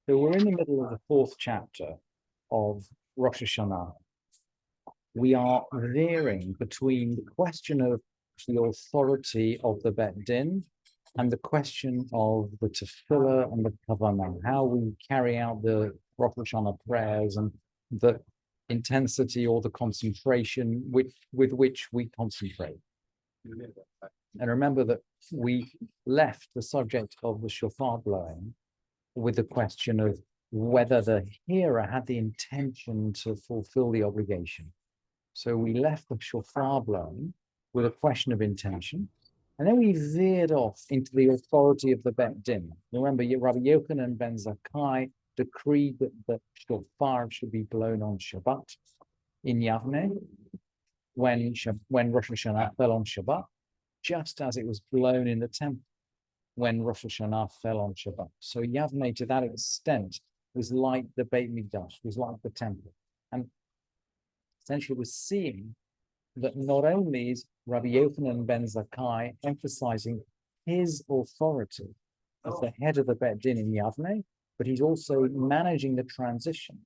So we're in the middle of the fourth chapter of Rosh HaShanah. We are veering between the question of the authority of the Bet Din and the question of the tefillah and the kavanah, how we carry out the Rosh HaShanah prayers and the intensity or the concentration with which we concentrate. And remember that we left the subject of the shofar blowing with the question of whether the hearer had the intention to fulfill the obligation. So we left the shofar blowing with a question of intention, and then we veered off into the authority of the Bet Din. Remember, Rabbi Yochanan ben Zakkai decreed that the shofar should be blown on Shabbat in Yavne when Rosh HaShanah fell on Shabbat, just as it was blown in the temple when Rosh HaShanah fell on Shabbat. So Yavne, to that extent, was like the Beit Mikdash, was like the temple. And essentially we're seeing that not only is Rabbi Yochanan ben Zakkai emphasizing his authority as the head of the Bet Din in Yavne, but he's also managing the transition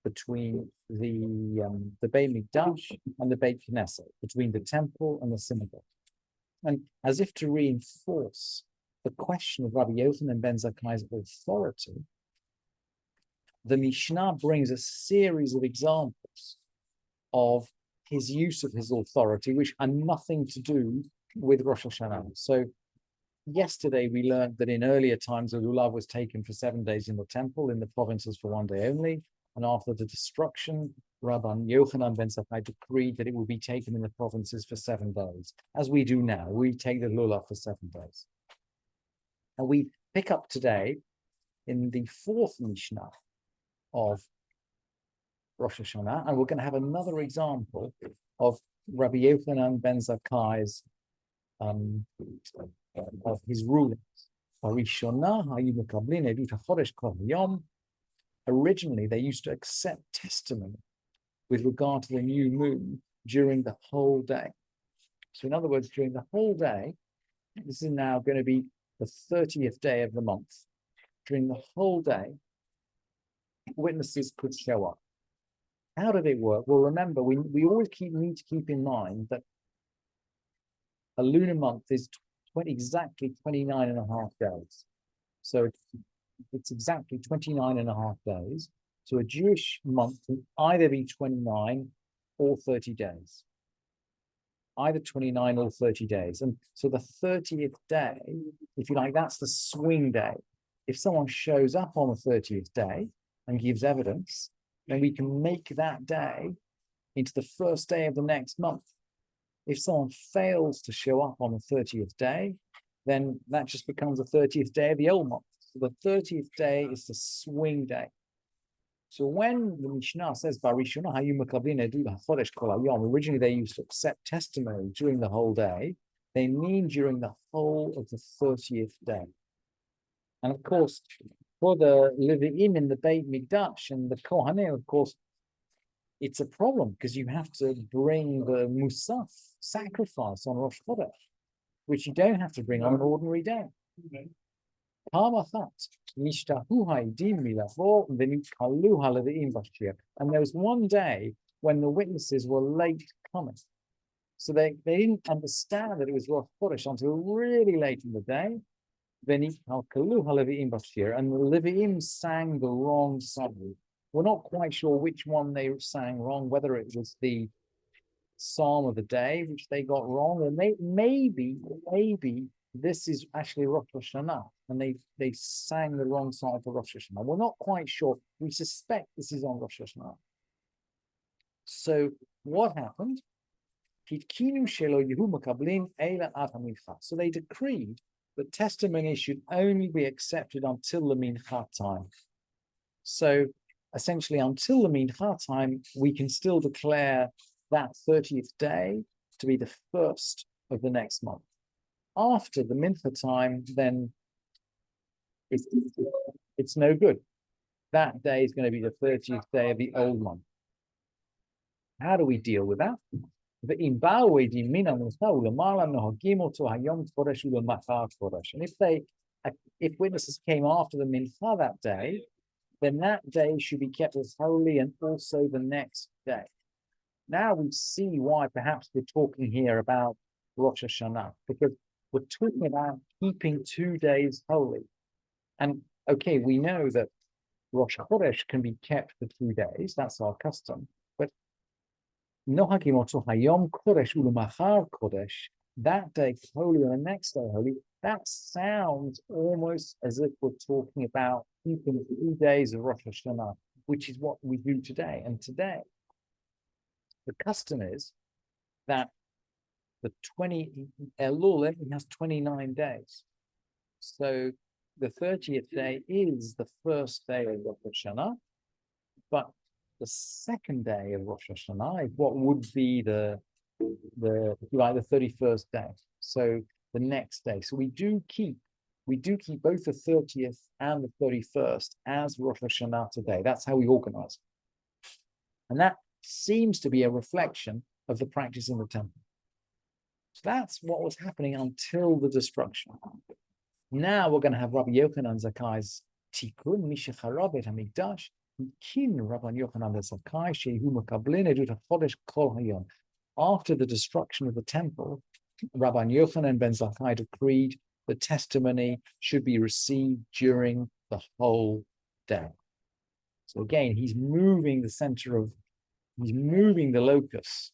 between the Beit Mikdash and the Beit Knesset, between the temple and the synagogue. And as if to reinforce the question of Rabbi Yochanan ben Zakkai's authority, the Mishnah brings a series of examples of his use of his authority, which are nothing to do with Rosh HaShanah. So yesterday we learned that in earlier times, the lulav was taken for 7 days in the temple, in the provinces for 1 day only. And after the destruction, Rabbi Yochanan ben Zakkai decreed that it will be taken in the provinces for 7 days. As we do now, we take the lulav for 7 days. And we pick up today in the fourth Mishnah of Rosh HaShanah, and we're going to have another example of Rabbi Yochanan ben Zakkai's of his rulings. Originally, they used to accept testimony with regard to the new moon during the whole day. So in other words, during the whole day, this is now going to be the 30th day of the month. During the whole day, witnesses could show up. How did it work? Well, remember, we always need to keep in mind that a lunar month is exactly 29 and a half days. So it's exactly 29 and a half days. So a Jewish month can either be 29 or 30 days. Either 29 or 30 days. And so the 30th day, if you like, that's the swing day. If someone shows up on the 30th day and gives evidence, then we can make that day into the first day of the next month. If someone fails to show up on the 30th day, then that just becomes the 30th day of the old month. So the 30th day is the swing day. So when the Mishnah says, originally they used to accept testimony during the whole day, they mean during the whole of the 30th day. And of course, for the Levi'im in the Beit Mikdash and the Kohanim, of course, it's a problem because you have to bring the Musaf sacrifice on Rosh Chodesh, which you don't have to bring on an ordinary day. And there was one day when the witnesses were late coming. So they didn't understand that it was Rosh Chodesh until really late in the day. And the Levi'im sang the wrong song. We're not quite sure which one they sang wrong, whether it was the Psalm of the day, which they got wrong, or maybe this is actually Rosh HaShanah, and they sang the wrong song for Rosh HaShanah. We're not quite sure. We suspect this is on Rosh HaShanah. So what happened? So they decreed that testimony should only be accepted until the mincha time. So essentially, until the mincha time, we can still declare that 30th day to be the first of the next month. After the mincha time, then it's no good. That day is going to be the 30th day of the old month. How do we deal with that? And if witnesses came after the mincha that day, then that day should be kept as holy, and also the next day. Now we see why perhaps we're talking here about Rosh HaShanah, because we're talking about keeping 2 days holy. And okay, we know that Rosh Chodesh can be kept for 2 days, that's our custom, but Nohagim Oto Hayom Kodesh Ulamachar Kodesh, that day holy and the next day holy, that sounds almost as if we're talking about keeping 2 days of Rosh Hashanah, which is what we do today. And today, the custom is that the Elul has 29 days. So the 30th day is the first day of Rosh Hashanah, but the second day of Rosh Hashanah is what would be the 31st day. So the next day. So we do keep both the 30th and the 31st as Rosh Hashanah today. That's how we organize. And that seems to be a reflection of the practice in the temple. So that's what was happening until the destruction. Now we're going to have Rabbi Yochanan Zakkai's Tikkun Mishacharabet Hamikdash Kin Rabbi Yochanan Zakkai Shehu Makablin Edut HaChodesh Kol Hayom. After the destruction of the temple, Rabbi Yochanan ben Zakkai decreed the testimony should be received during the whole day. So again, he's moving the locus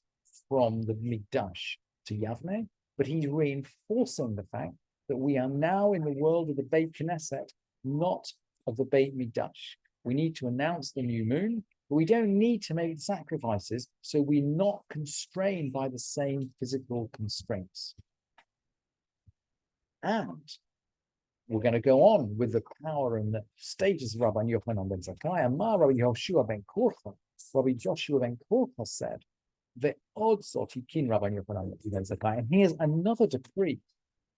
from the Mikdash to Yavne, but he's reinforcing the fact that we are now in the world of the Beit Knesset, not of the Beit Mikdash. We need to announce the new moon, but we don't need to make sacrifices, so we're not constrained by the same physical constraints. And we're going to go on with the power and the status of Rabbi Yochanan ben Zakkai. Amar Rabbi Yoshua ben Korcha, Rabbi Joshua ben Korcha said, "Ve'od zot hikin Rabbi Yochanan ben Zakkai." And here's another decree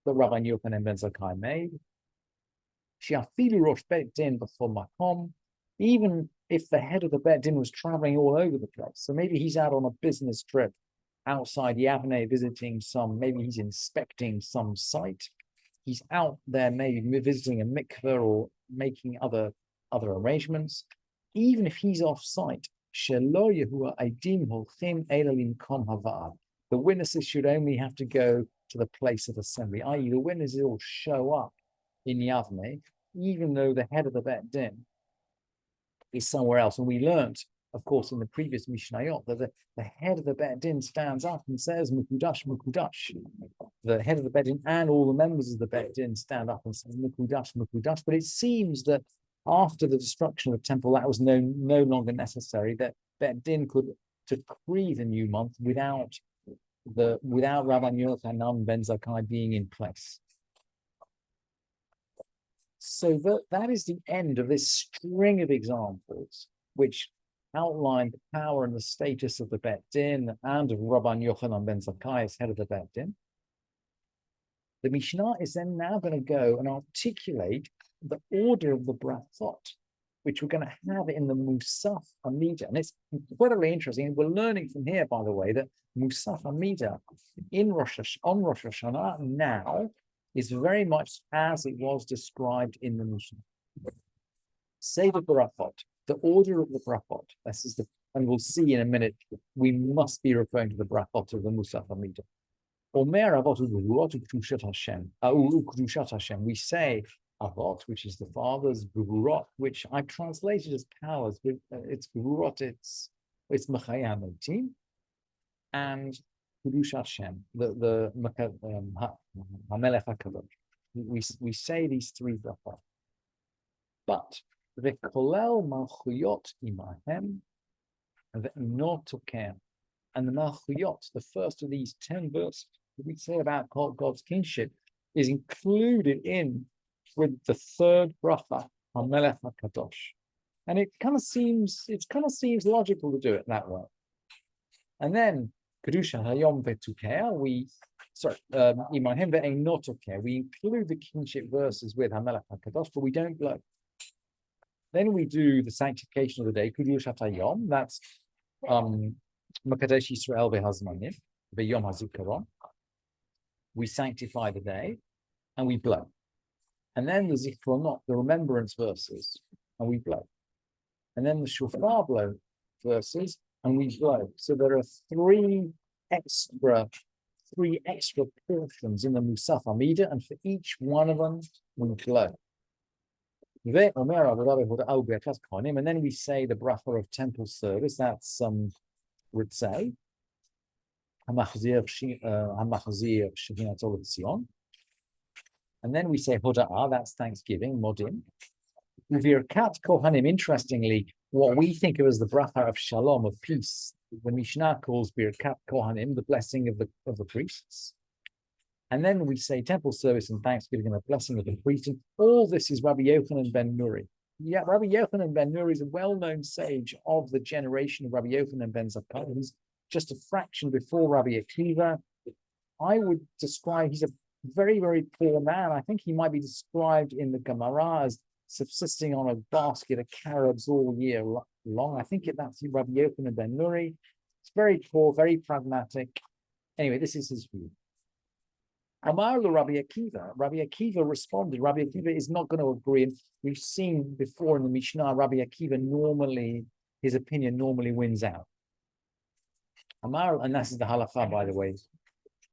that Rabbi Yochanan ben Zakkai made. She'afilu rosh beit din b'chol makom, even if the head of the beit din was traveling all over the place. So maybe he's out on a business trip outside Yavne visiting maybe he's inspecting some site. He's out there maybe visiting a mikveh or making other arrangements. Even if he's off site, the witnesses should only have to go to the place of assembly, i.e. the witnesses will show up in Yavne, even though the head of the Bet Din is somewhere else. And we learned, of course, in the previous Mishnayot, that the head of the Bet Din stands up and says, Mukudash, Mukudash. The head of the Bet Din and all the members of the Bet Din stand up and say, Mukudash, Mukudash. But it seems that after the destruction of the temple, that was no longer necessary, that Bet Din could decree the new month without Rabbi Yochanan ben Zakkai being in place. So that is the end of this string of examples which outline the power and the status of the Bet Din and of Rabbi Yochanan ben Zakkai as head of the Bet Din. The Mishnah is then now going to go and articulate the order of the brachot, which we're going to have in the Musaf amida. And it's incredibly interesting. We're learning from here, by the way, that Musaf amida on Rosh HaShanah now is very much as it was described in the Mishnah. Say the brachot, the order of the brachot. And we'll see in a minute, we must be referring to the brachot of the Musaf amida. Omer avot u'gvurot u'kedushat Hashem. U'kedushat Hashem. We say avot, which is the fathers, gvurot, which I translated as powers. It's gvurot. It's mechayeh hametim, and kedushat Hashem, the hamelech hakadosh. We say these three brachot, but the kolel malchuyot imahem ve'no toker. And the Malchuyot, the first of these 10 verses that we say about God's kingship, is included in with the third bracha, HaMelech HaKadosh. And it kind of seems logical to do it that way. And then Kedusha Hayom Vetuker, we include the kingship verses with HaMelech HaKadosh, but we don't blow. Then we do the sanctification of the day, Kedushat Hayom, that's Makadesh Yisrael v'hazmanim v'yom hazikaron. We sanctify the day and we blow. And then the zichronot, the remembrance verses, and we blow. and then the shofar blow verses, and we blow. So there are three extra portions in the Musaf amida, and for each one of them we blow. And then we say the bracha of temple service. That's would say Hamachzir Shekinat Olah Tzion. And then we say Hoda'ah, that's Thanksgiving, Modim. Virkat Kohanim, interestingly, what we think of as the bracha of Shalom, of peace, the Mishnah calls Birkat Kohanim, the blessing of the priests. And then we say temple service and thanksgiving and the blessing of the priest. And all this is Rabbi Yochanan ben Nuri. Yeah, Rabbi Yochanan ben Nuri is a well-known sage of the generation of Rabbi Yochanan ben Zakkai. He's just a fraction before Rabbi Akiva. I would describe, he's a very, very poor man. I think he might be described in the Gemara as subsisting on a basket of carobs all year long. I think that's Rabbi Yochanan ben Nuri. It's very poor, very pragmatic. Anyway, this is his view. Amar lo Rabbi Akiva. Rabbi Akiva responded. Rabbi Akiva is not going to agree. And we've seen before in the Mishnah, Rabbi Akiva his opinion normally wins out. Amar, and this is the halakha, by the way,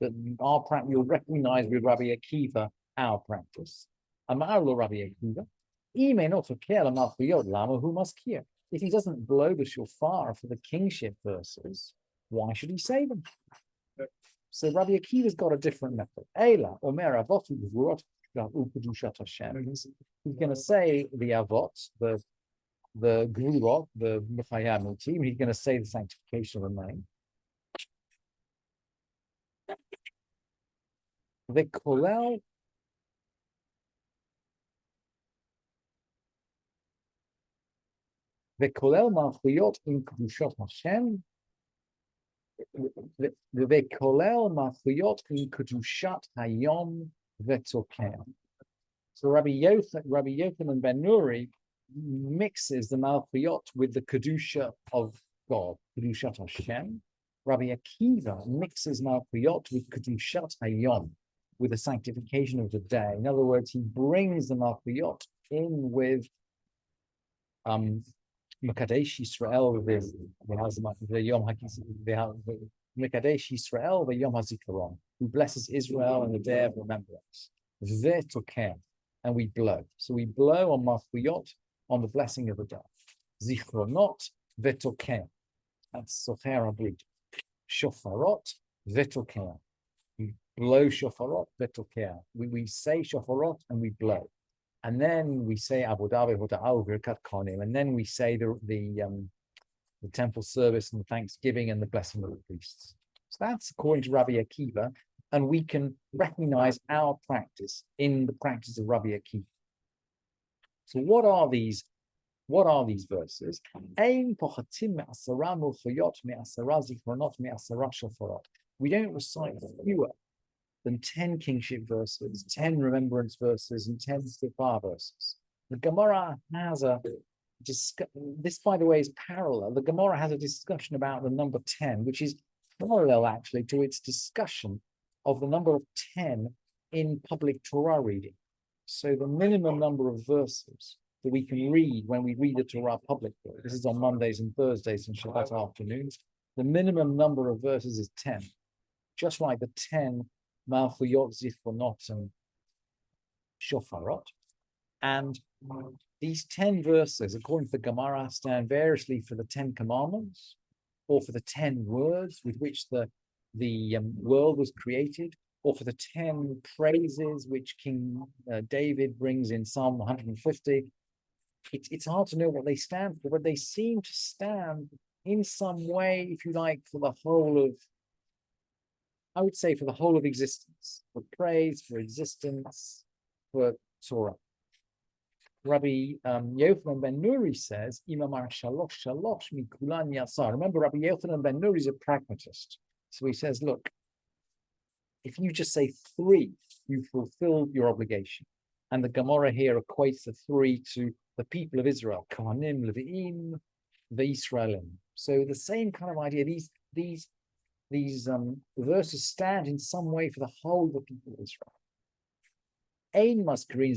that our practice, you'll recognize with Rabbi Akiva our practice. Amar lo Rabbi Akiva. If he doesn't blow the shofar for the kingship verses, why should he say them? So Rabbi Akiva's got a different method. He's going to say the avot, the gurot, the mechayam team. He's going to say the sanctification of the name. The kolel. The kolel malchuyot in kedushot Hashem. The kolel malchuyot in kedushat hayom v'tokem. So Rabbi Yochanan ben Nuri mixes the malchuyot with the kedusha of God, kedushat Hashem. Rabbi Akiva mixes malchuyot with kedushat hayom, with the sanctification of the day. In other words, he brings the malchuyot in with Mekadesh Yisrael the Yom Mekadesh Yisrael the Yom HaZikaron, who blesses Israel in the day of remembrance. V'tokem, and we blow. So we blow on malchuyot, on the blessing of the day. Zichronot v'tokem. That's socher abrid. Shofarot v'tokem. We blow shofarot v'tokem. We say shofarot and we blow. And then we say Avodah Hoda'ah Birkat Kohanim, and then we say the temple service and the thanksgiving and the blessing of the priests. So that's according to Rabbi Akiva, and we can recognize our practice in the practice of Rabbi Akiva. So what are these verses? We don't recite fewer than 10 kingship verses, 10 remembrance verses, and 10 stifar verses. The Gemara has this, by the way, is parallel. The Gemara has a discussion about the number 10, which is parallel actually to its discussion of the number of 10 in public Torah reading. So the minimum number of verses that we can read when we read the Torah publicly, this is on Mondays and Thursdays and Shabbat afternoons, the minimum number of verses is 10. Just like the 10 Malchuyot, Zichronot, and Shofarot. And these 10 verses, according to the Gemara, stand variously for the 10 commandments, or for the 10 words with which the world was created, or for the 10 praises which King David brings in Psalm 150. It's hard to know what they stand for, but they seem to stand in some way, if you like, for the whole of, I would say, for the whole of existence, for praise, for existence, for Torah. Rabbi Yochanan ben Nuri says, Imamar shalosh shalosh mikulan yasar. Remember, Rabbi Yochanan ben Nuri is a pragmatist. So he says, look, if you just say 3, you fulfilled your obligation. And the Gemara here equates the 3 to the people of Israel, Kohanim, Levi'im, the Israelim. So the same kind of idea, these verses stand in some way for the whole of the people of Israel. Ein maskrin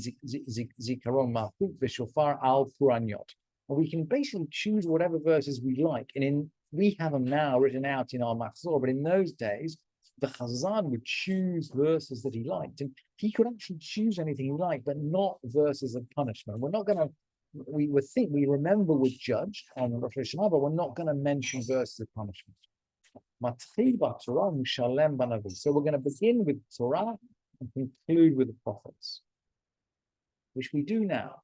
zikaron malchut v'shofar al puranyot. And we can basically choose whatever verses we like. And we have them now written out in our Machzor, but in those days, the Chazan would choose verses that he liked. And he could actually choose anything he liked, but not verses of punishment. We're not going to, we remember we're judged on Rosh HaShanah, but we're not going to mention verses of punishment. So we're going to begin with Torah and conclude with the prophets, which we do now.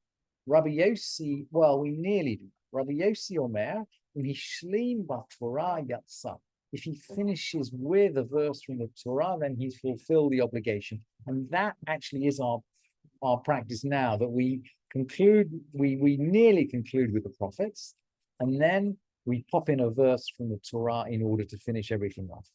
Rabbi Yossi, well, we nearly do. Rabbi Yossi Omer, Mishlim Torah Yatsa. If he finishes with a verse from the Torah, then he's fulfilled the obligation. And that actually is our practice now, that we conclude, we nearly conclude with the prophets, and then we pop in a verse from the Torah in order to finish everything off.